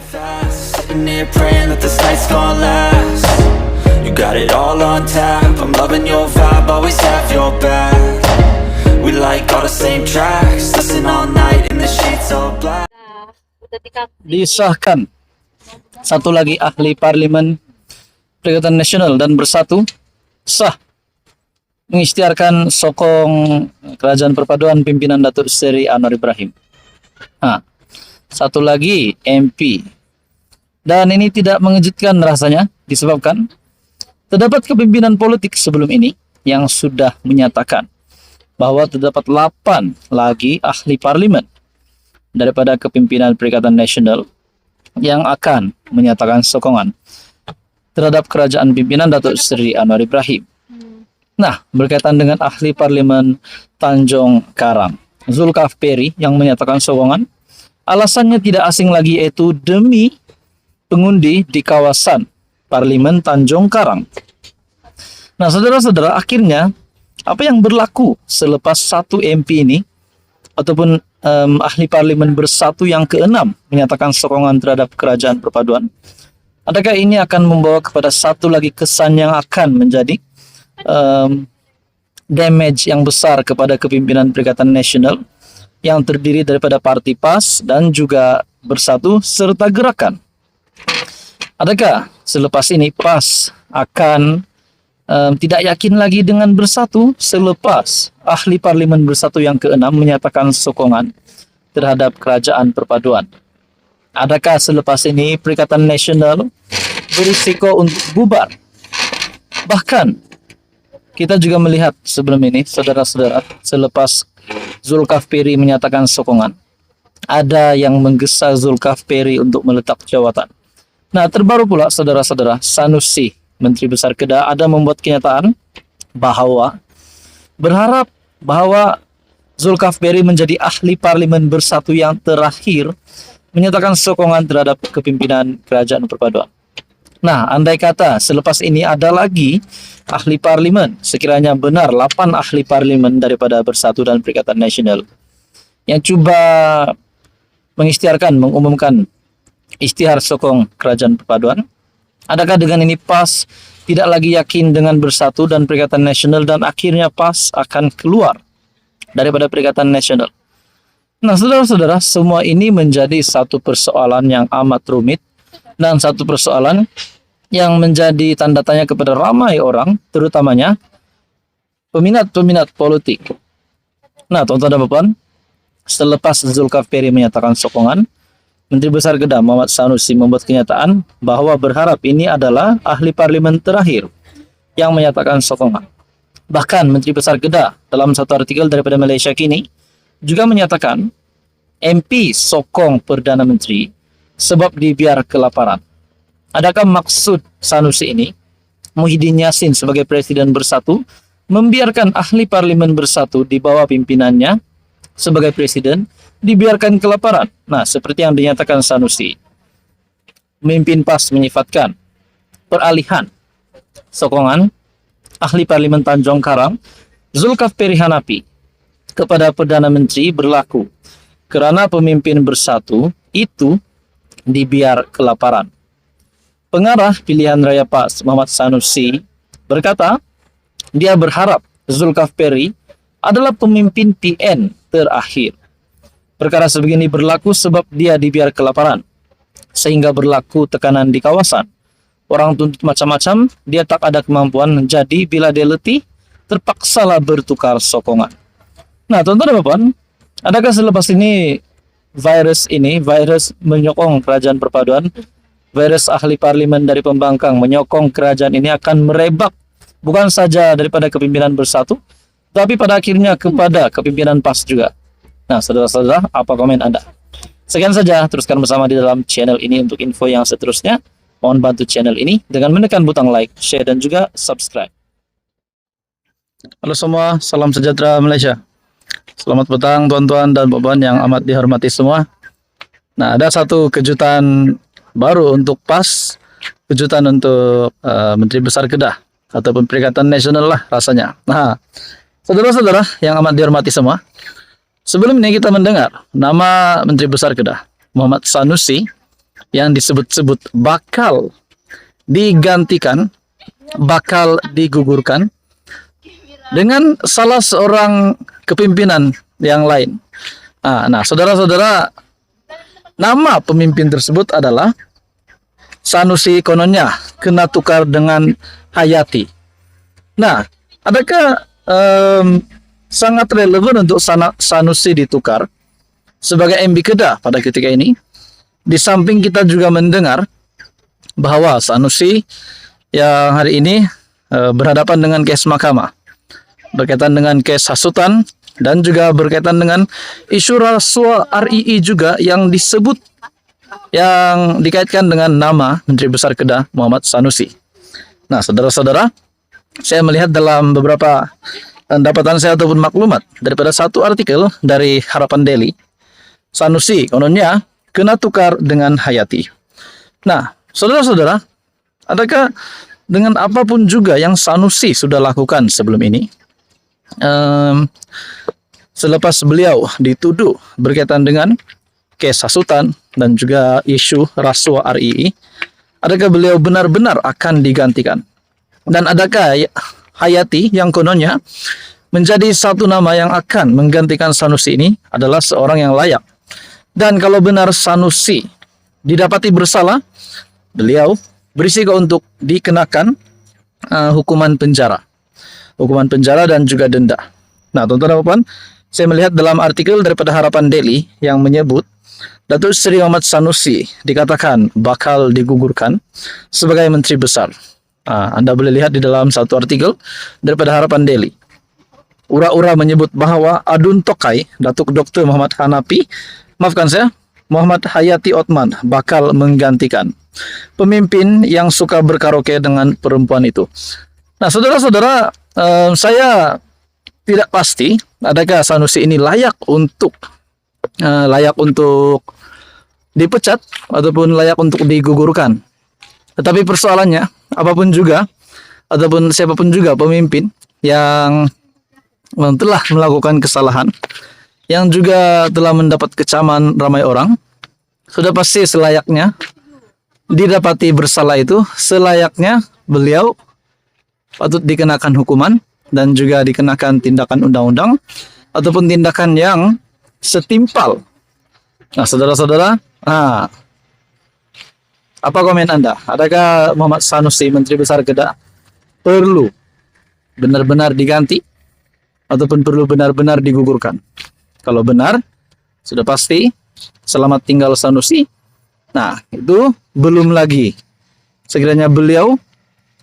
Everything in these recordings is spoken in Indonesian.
fast, sitting here praying that this night's gonna last. You got it all on tap, I'm loving your vibe, always have your back. We like all the same tracks, listen all night in the sheets all black. Disahkan satu lagi ahli parlimen Perikatan Nasional dan Bersatu sah mengisytiharkan sokong Kerajaan Perpaduan pimpinan Datuk Seri Anwar Ibrahim. Satu lagi MP. Dan ini tidak mengejutkan rasanya disebabkan terdapat kepimpinan politik sebelum ini yang sudah menyatakan bahwa terdapat 8 lagi ahli parlimen daripada kepimpinan Perikatan Nasional yang akan menyatakan sokongan terhadap kerajaan pimpinan Datuk Seri Anwar Ibrahim. Nah, berkaitan dengan ahli parlimen Tanjung Karang, Zulkifli yang menyatakan sokongan, alasannya tidak asing lagi, yaitu demi pengundi di kawasan Parlimen Tanjung Karang. Nah, saudara-saudara, akhirnya apa yang berlaku selepas satu MP ini ataupun ahli parlimen Bersatu yang ke-6 menyatakan sokongan terhadap kerajaan perpaduan, adakah ini akan membawa kepada satu lagi kesan yang akan menjadi damage yang besar kepada kepimpinan Perikatan Nasional yang terdiri daripada Parti PAS dan juga Bersatu serta Gerakan? Adakah selepas ini PAS akan tidak yakin lagi dengan Bersatu selepas ahli parlimen Bersatu yang ke-6 menyatakan sokongan terhadap kerajaan perpaduan? Adakah selepas ini Perikatan Nasional berisiko untuk bubar? Bahkan kita juga melihat sebelum ini, saudara-saudara, selepas Zulkifli menyatakan sokongan, ada yang menggesa Zulkifli untuk meletak jawatan. Nah, terbaru pula, saudara-saudara, Sanusi, Menteri Besar Kedah, ada membuat kenyataan bahwa berharap bahwa Zulkifli menjadi ahli parlimen Bersatu yang terakhir menyatakan sokongan terhadap kepimpinan kerajaan perpaduan. Nah, andai kata selepas ini ada lagi ahli parlimen, sekiranya benar 8 ahli parlimen daripada Bersatu dan Perikatan Nasional yang cuba mengisytiharkan, mengumumkan isytihar sokong kerajaan perpaduan, adakah dengan ini PAS tidak lagi yakin dengan Bersatu dan Perikatan Nasional dan akhirnya PAS akan keluar daripada Perikatan Nasional? Nah, saudara-saudara, semua ini menjadi satu persoalan yang amat rumit dan satu persoalan yang menjadi tanda tanya kepada ramai orang, terutamanya peminat-peminat politik. Nah, tuan-tuan dan puan, selepas Zulkifli menyatakan sokongan, Menteri Besar Kedah Muhammad Sanusi membuat kenyataan bahwa berharap ini adalah ahli parlimen terakhir yang menyatakan sokongan. Bahkan Menteri Besar Kedah dalam satu artikel daripada Malaysia Kini juga menyatakan MP sokong Perdana Menteri sebab dibiar kelaparan. Adakah maksud Sanusi ini, Muhyiddin Yassin sebagai Presiden Bersatu, membiarkan ahli parlimen Bersatu di bawah pimpinannya sebagai Presiden dibiarkan kelaparan? Nah, seperti yang dinyatakan Sanusi, pemimpin PAS menyifatkan peralihan sokongan ahli parlimen Tanjung Karang Zulkifli Hanafi kepada Perdana Menteri berlaku kerana pemimpin Bersatu itu dibiar kelaparan. Pengarah pilihan raya PAS Muhammad Sanusi berkata dia berharap Zulkifli adalah pemimpin PN terakhir. Perkara sebegini berlaku sebab dia dibiar kelaparan, sehingga berlaku tekanan di kawasan. Orang tuntut macam-macam, dia tak ada kemampuan, jadi bila dia letih, terpaksalah bertukar sokongan. Nah, tuan-tuan dan puan, adakah selepas ini virus menyokong kerajaan perpaduan, virus ahli parlimen dari pembangkang menyokong kerajaan ini akan merebak bukan saja daripada kepimpinan Bersatu, tapi pada akhirnya kepada kepimpinan PAS juga. Nah, saudara-saudara, apa komen Anda? Sekian saja, teruskan bersama di dalam channel ini untuk info yang seterusnya. Mohon bantu channel ini dengan menekan butang like, share, dan juga subscribe. Halo semua, salam sejahtera Malaysia. Selamat petang tuan-tuan dan puan yang amat dihormati semua. Nah, ada satu kejutan baru untuk PAS, kejutan untuk Menteri Besar Kedah ataupun Perikatan Nasional lah rasanya. Nah, saudara-saudara yang amat dihormati semua, sebelum ini kita mendengar nama Menteri Besar Kedah Muhammad Sanusi yang disebut-sebut bakal digantikan, bakal digugurkan dengan salah seorang kepimpinan yang lain. Nah, saudara-saudara, nama pemimpin tersebut adalah Sanusi, kononnya kena tukar dengan Hayati. Nah, adakah sangat relevan untuk Sanusi ditukar sebagai MB Kedah pada ketika ini? Di samping kita juga mendengar bahwa Sanusi yang hari ini berhadapan dengan kes mahkamah berkaitan dengan kes hasutan dan juga berkaitan dengan isu rasuah RII juga yang disebut, yang dikaitkan dengan nama Menteri Besar Kedah Muhammad Sanusi. Nah, saudara-saudara, saya melihat dalam beberapa dapatan saya ataupun maklumat daripada satu artikel dari Harapan Daily, Sanusi kononnya kena tukar dengan Hayati. Nah, saudara-saudara, adakah dengan apapun juga yang Sanusi sudah lakukan sebelum ini, selepas beliau dituduh berkaitan dengan kes hasutan dan juga isu rasuah RII, adakah beliau benar-benar akan digantikan? Dan adakah Hayati yang kononnya menjadi satu nama yang akan menggantikan Sanusi ini adalah seorang yang layak? Dan kalau benar Sanusi didapati bersalah, beliau berisiko untuk dikenakan hukuman penjara dan juga denda. Nah, teman-teman, saya melihat dalam artikel daripada Harapan Daily yang menyebut Datuk Seri Muhammad Sanusi dikatakan bakal digugurkan sebagai Menteri Besar. Anda boleh lihat di dalam satu artikel daripada Harapan Daily. Ura-ura menyebut bahwa Adun Tokai, Datuk Dr. Muhammad Muhammad Hayati Othman bakal menggantikan pemimpin yang suka berkaraoke dengan perempuan itu. Nah, saudara-saudara, saya tidak pasti adakah Sanusi ini layak untuk dipecat ataupun layak untuk digugurkan. Tetapi persoalannya, apapun juga ataupun siapapun juga pemimpin yang telah melakukan kesalahan, yang juga telah mendapat kecaman ramai orang, sudah pasti selayaknya didapati bersalah itu, selayaknya beliau patut dikenakan hukuman dan juga dikenakan tindakan undang-undang ataupun tindakan yang setimpal. Nah, saudara-saudara, apa komen Anda? Adakah Muhammad Sanusi, Menteri Besar Kedah, perlu benar-benar diganti ataupun perlu benar-benar digugurkan? Kalau benar, sudah pasti selamat tinggal Sanusi. Nah, itu belum lagi sekiranya beliau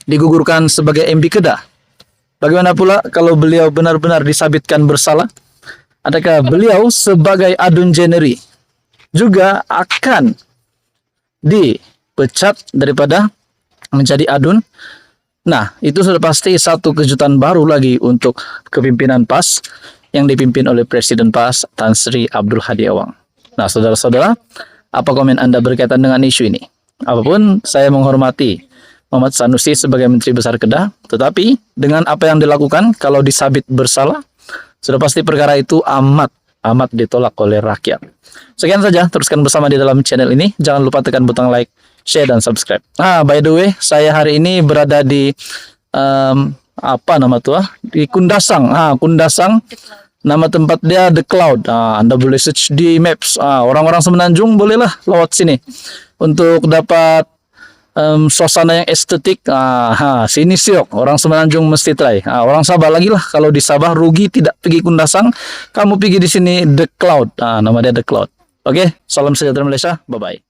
digugurkan sebagai MB Kedah. Bagaimana pula kalau beliau benar-benar disabitkan bersalah? Adakah beliau sebagai Adun Jeneri juga akan dipecat daripada menjadi Adun? Nah, itu sudah pasti satu kejutan baru lagi untuk kepimpinan PAS yang dipimpin oleh Presiden PAS Tan Sri Abdul Hadi Awang. Nah, saudara-saudara, apa komen Anda berkaitan dengan isu ini? Apapun, saya menghormati Muhammad Sanusi sebagai Menteri Besar Kedah, tetapi dengan apa yang dilakukan, kalau disabit bersalah, sudah pasti perkara itu amat ditolak oleh rakyat. Sekian saja, teruskan bersama di dalam channel ini. Jangan lupa tekan butang like, share, dan subscribe. By the way, saya hari ini berada di di Kundasang. Kundasang, nama tempat dia The Cloud. Anda boleh search di Maps. Orang-orang Semenanjung bolehlah lewat sini untuk dapat suasana yang estetik. Sini siok, orang Semenanjung mesti try. Orang Sabah lagi lah, kalau di Sabah rugi tidak pergi Kundasang, kamu pergi di sini The Cloud. Nama dia The Cloud. Oke, salam sejahtera Malaysia, bye bye.